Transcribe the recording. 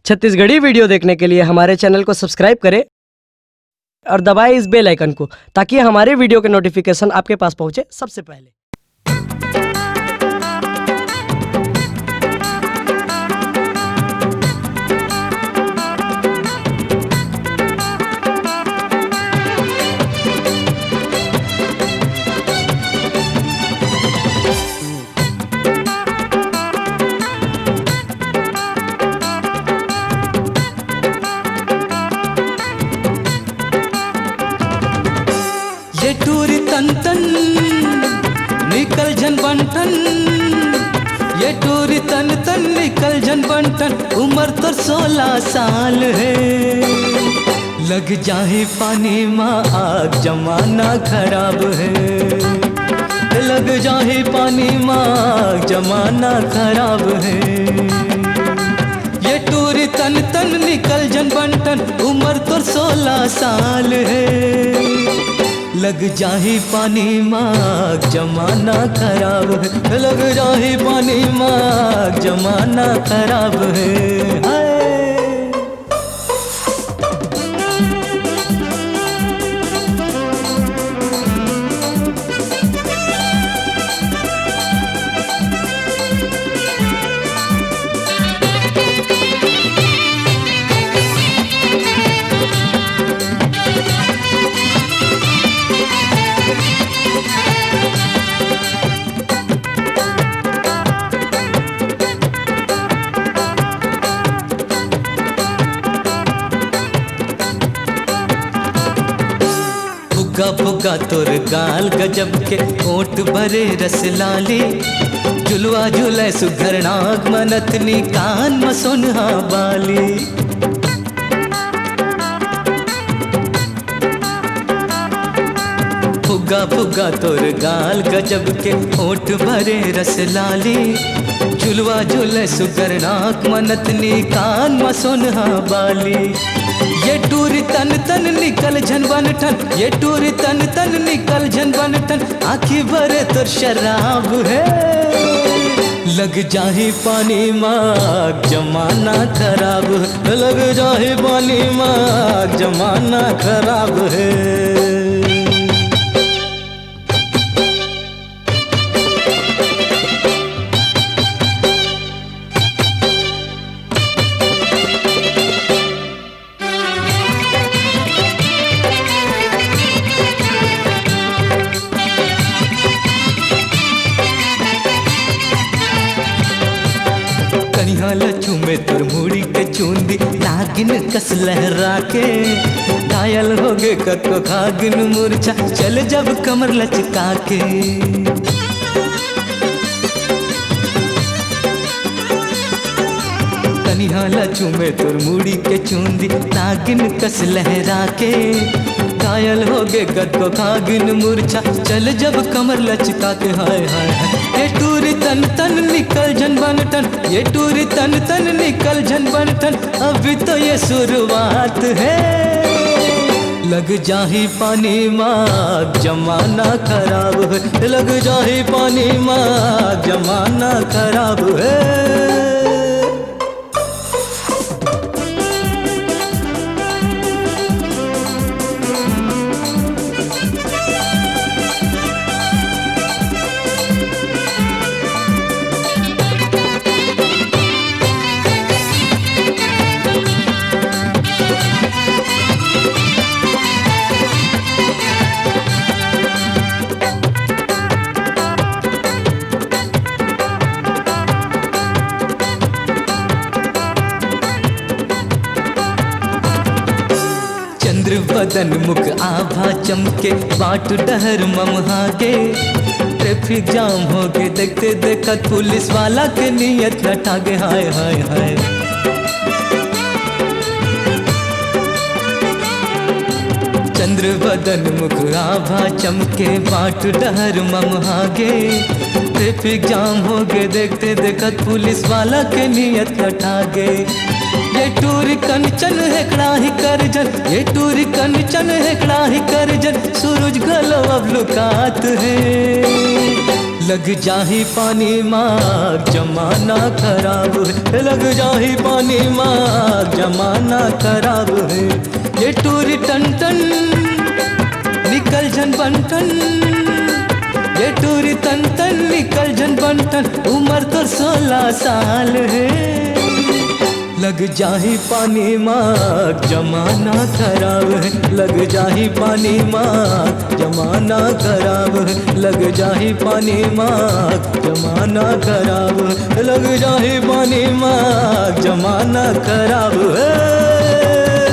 Chhattisgarhi video देखने के लिए हमारे चैनल को सब्सक्राइब करें और दबाएं इस बेल आइकन को ताकि हमारे वीडियो के नोटिफिकेशन आपके पास पहुंचे सबसे पहले। ये टूरी तन तन निकल जन बंटन, ये टूरी तन तन निकल जन बंटन। उम्र तो 16 साल है, लग जाए पानी माँ आग जमाना खराब है। लग जाए पानी माँ आग जमाना खराब है। ये टूरी तन तन निकल जन बंटन, उम्र तो 16 साल है। लग जाही पानी माग जमाना खराब है, लग जाही पानी माग जमाना खराब है। फुग्गा फुग्गा तोर गाल गजब के ओट भरे रस लाली। झुलवा झुले सुघर नाग मनतनी कान में सोनहा बाली। फुग्गा फुग्गा तोर गाल गजब के ओट भरे रस लाली। झुलवा झुले सुघर नाग मनतनी कान में सोनहा बाली। ये टूरी तन तन निकल झन बनठन, ये टूरी तन तन निकल झन बनठन। आँखी भरे तो शराब है, लग जाही पानी माग जमाना खराब है। लग जाही पानी माग जमाना खराब है। लचू में तुर मुड़ी के चूंदी नागिन कस लहरा के। घायल हो गए कको खागिन मूर्छा चल जब कमर लचका के। कनिहा लचू में तुर मुड़ी के चूंदी नागिन कस लहरा के। घायल हो गए कको खागिन मूर्छा चल जब कमर लचका के। हाय हाय हाय ये टूरी तन तन निकल जन बनटन, ये टूरी तन तन निकल जन बनटन। अभी तो ये शुरुआत है, लग जाही पानी माग जमाना खराब है। लग जाही पानी माग जमाना खराब है। बदन मुख आभा चमके बाट डहर ममहागे। ट्रैफिक जाम हो गए देखते देखत पुलिस वाला के नियत न ठागे। हाय हाय हाय चंद्र बदन मुख आभा चमके बाट डहर ममहागे। ट्रैफिक जाम हो गए देखते देखत पुलिस वाला के नियत न ठागे। ये टूर कंचन हेकड़ा ही करजन, ये टूर कंचन हेकड़ा ही करजन, सूरज गलो अब लुकात है। लग जाही पानी माँ जमाना खराब है, लग जाही पानी माँ जमाना खराब है। ये टूर टन टन निकल जन बंटन, ये टूर तन तन निकल जन बंटन, उम्र तो 16 साल है। लग जाही पानी माँ जमाना खराब है, लग जाही पानी माँ जमाना खराब है, लग जाही पानी माँ जमाना खराब है, लग जाही पानी माँ जमाना खराब है।